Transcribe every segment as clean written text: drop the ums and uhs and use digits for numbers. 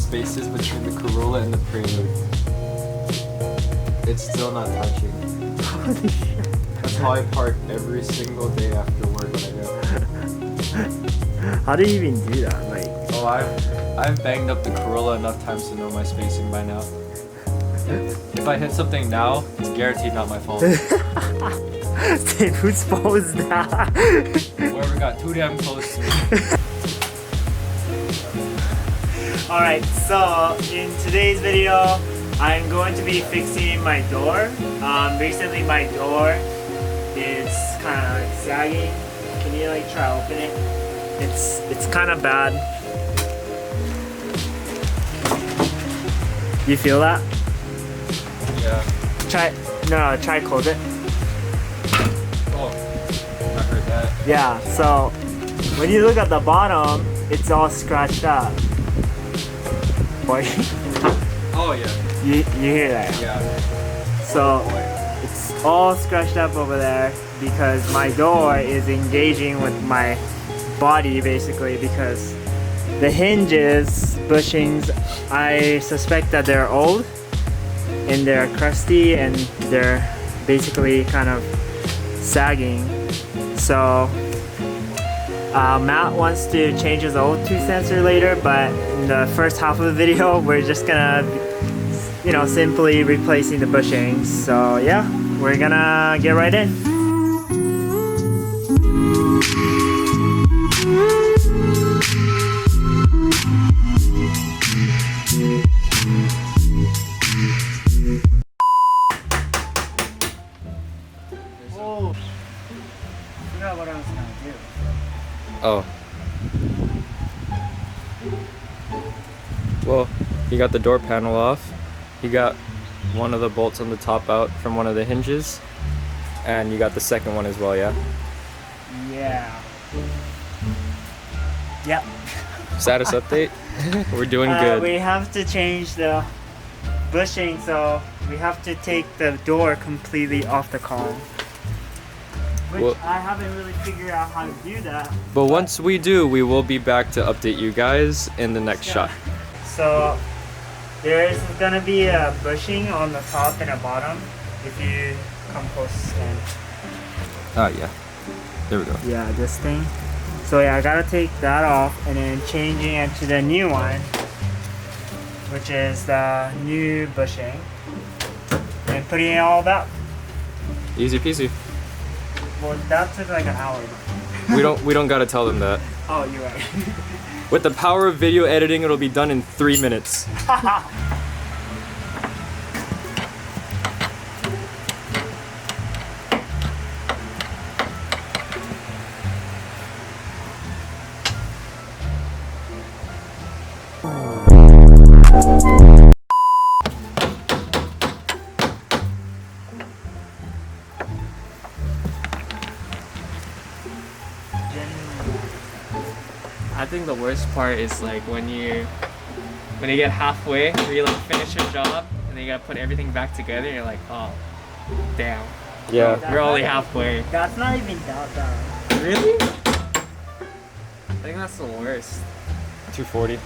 Spaces between the Corolla and the Prelude. It's still not touching. Holy shit. That's how I park every single day after work when I go. How do you even do that? Like, oh, I've banged up the Corolla enough times to know my spacing by now. If I hit something now, it's guaranteed not my fault. Dave, whose fault is that? Whoever got too damn close to me. Alright, so in today's video, I'm going to be fixing my door. Recently my door is kind of like sagging. Can you like try to open it? It's kind of bad. You feel that? Yeah. Try close it. Oh, I heard that. Yeah, so when you look at the bottom, it's all scratched up. Oh yeah. You hear that? Yeah. So it's all scratched up over there because my door is engaging with my body basically, because the hinges bushings, I suspect that they're old and they're crusty and they're basically kind of sagging. So Matt wants to change his old tooth sensor later, but in the first half of the video we're just gonna, you know, simply replacing the bushings. So yeah, we're gonna get right in. Oh, I forgot what I was gonna do. Oh. Well, you got the door panel off. You got one of the bolts on the top out from one of the hinges. And you got the second one as well, yeah? Yeah. Yep. Status update? We're doing good. We have to change the bushing, so we have to take the door completely off the car. Which Well, I haven't really figured out how to do that. but once we do, we will be back to update you guys in the next shot. So there's gonna be a bushing on the top and the bottom. If you come close and Oh yeah. There we go. yeah, this thing. So yeah, I gotta take that off and then changing it to the new one, which is the new bushing, and putting it all back. Easy peasy. Well, that took like an hour. We don't gotta tell them that. Oh, you're right. With the power of video editing, it'll be done in 3 minutes. I think the worst part is like when you get halfway, where you like finish your job and then you gotta put everything back together and you're like, oh, damn. Yeah. You're only halfway. That's not even that bad. Really? I think that's the worst. 240.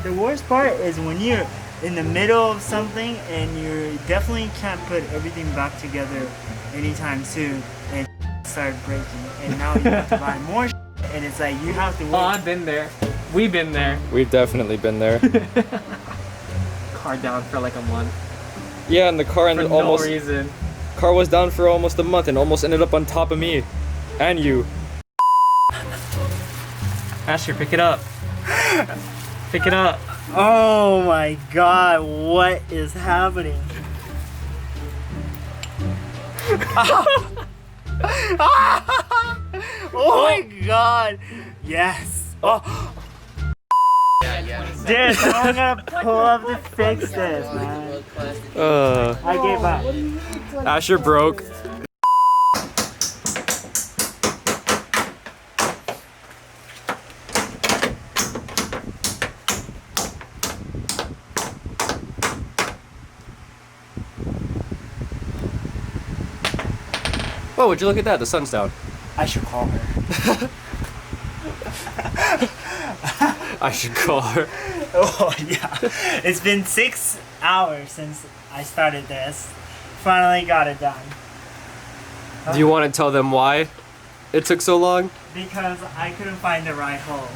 The worst part is when you're in the middle of something and you definitely can't put everything back together anytime soon and start breaking, and now you have to buy more and it's like you have to wait. Oh, I've been there. We've been there. We've definitely been there. Car down for like a month. Yeah, and the car For almost no reason. car was down for almost a month and almost ended up on top of me and you. Asher, pick it up. Pick it up. Oh my god, what is happening? Oh my god! Yes! Oh! Dude, I'm gonna pull up to fix this, man. I gave up. Asher broke. Oh, would you look at that? The sun's down. I should call her. I should call her. Oh yeah. It's been 6 hours since I started this. Finally got it done. Do you want to tell them why it took so long? Because I couldn't find the ride home.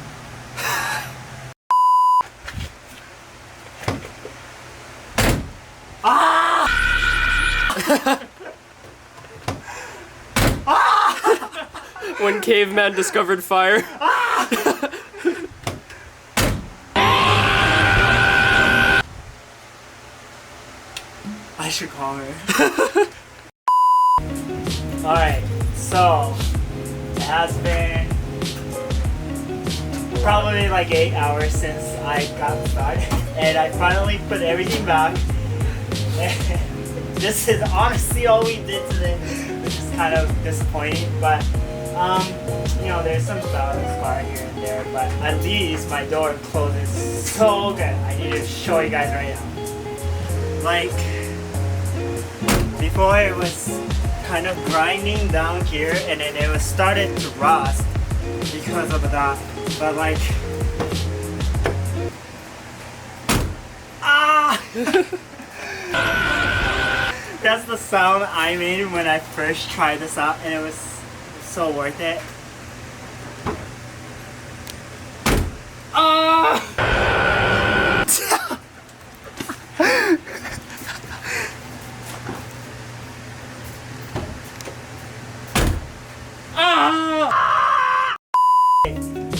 When caveman discovered fire. I should call her. Alright, so it has been probably like 8 hours since I got started, and I finally put everything back. And this is honestly all we did today, which is kind of disappointing, but you know, there's some spot here and there, but at least my door closes so good. I need to show you guys right now. Like, before it was kind of grinding down here, and then it was started to rust because of that. But like, that's the sound I made when I first tried this out, and it was so worth it.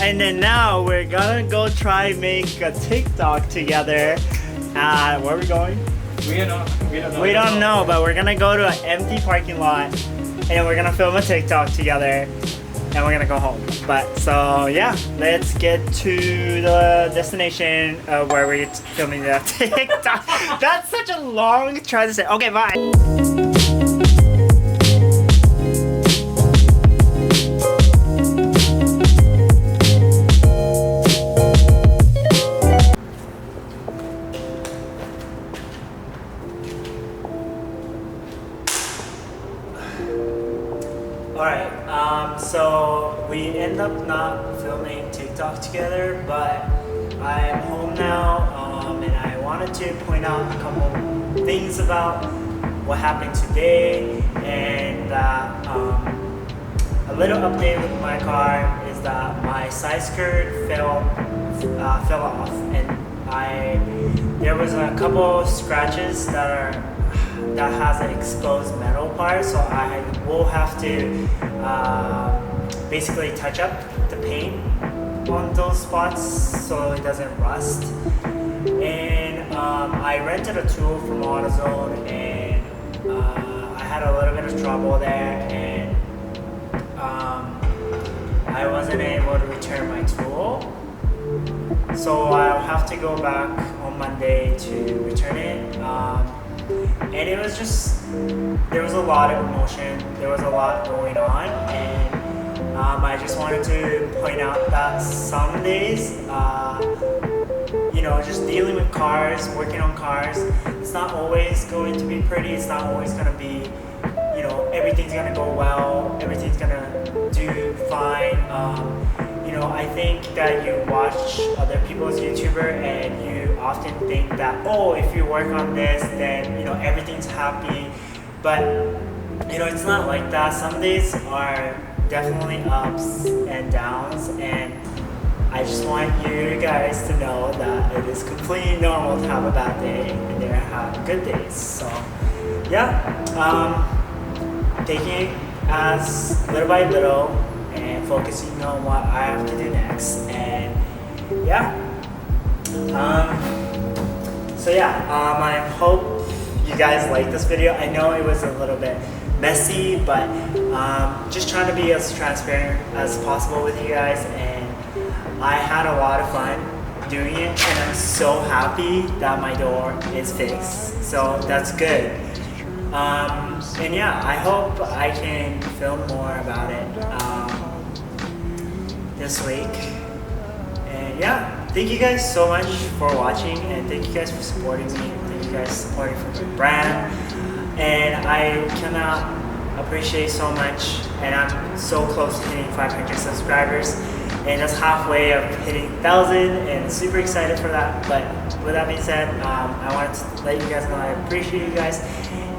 And then now we're gonna go try make a TikTok together. Where are we going? We don't know. We don't know, but we're gonna go to an empty parking lot and we're gonna film a TikTok together and we're gonna go home. But so yeah, let's get to the destination where we're filming the TikTok. That's such a long try to say. Okay, bye. Alright, so we end up not filming TikTok together, but I am home now, and I wanted to point out a couple things about what happened today, and a little update with my car is that my side skirt fell off, and there was a couple scratches that has an exposed metal part, so I will have to basically touch up the paint on those spots so it doesn't rust. And I rented a tool from AutoZone, and I had a little bit of trouble there, and I wasn't able to return my tool, so I'll have to go back on Monday to return it. And it was just, there was a lot of emotion, there was a lot going on, and I just wanted to point out that some days, you know, just dealing with cars, working on cars, it's not always going to be pretty, it's not always going to be, you know, everything's going to go well, everything's going to do fine. You know, I think that you watch other people's YouTuber and you often think that, oh, if you work on this, then, you know, everything's happy. But, you know, it's not like that. Some days are definitely ups and downs, and I just want you guys to know that it is completely normal to have a bad day and there have good days. So, yeah, taking it as little by little and focusing on what I have to do next, and yeah. So yeah, I hope you guys like this video. I know it was a little bit messy, but just trying to be as transparent as possible with you guys, and I had a lot of fun doing it, and I'm so happy that my door is fixed, so that's good. And yeah, I hope I can film more about it this week. And yeah, thank you guys so much for watching, and thank you guys for supporting me. Thank you guys for supporting for my brand. And I cannot appreciate so much, and I'm so close to hitting 500 subscribers, and just halfway of hitting 1,000, and super excited for that. But with that being said, I wanted to let you guys know I appreciate you guys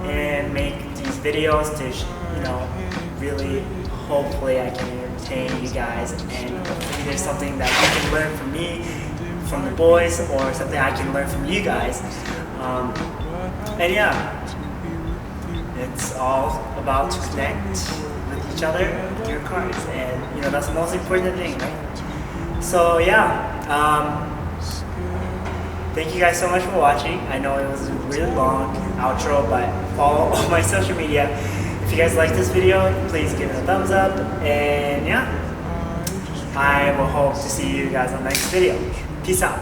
and make these videos to, you know, really hopefully I can entertain you guys, and hopefully there's something that you can learn from me, from the boys, or something I can learn from you guys. And yeah, it's all about to connect with each other with your cards, and you know that's the most important thing, right? So yeah, thank you guys so much for watching. I know it was a really long outro, but follow all my social media. If you guys like this video, please give it a thumbs up, and yeah, I will hope to see you guys on the next video. Peace out.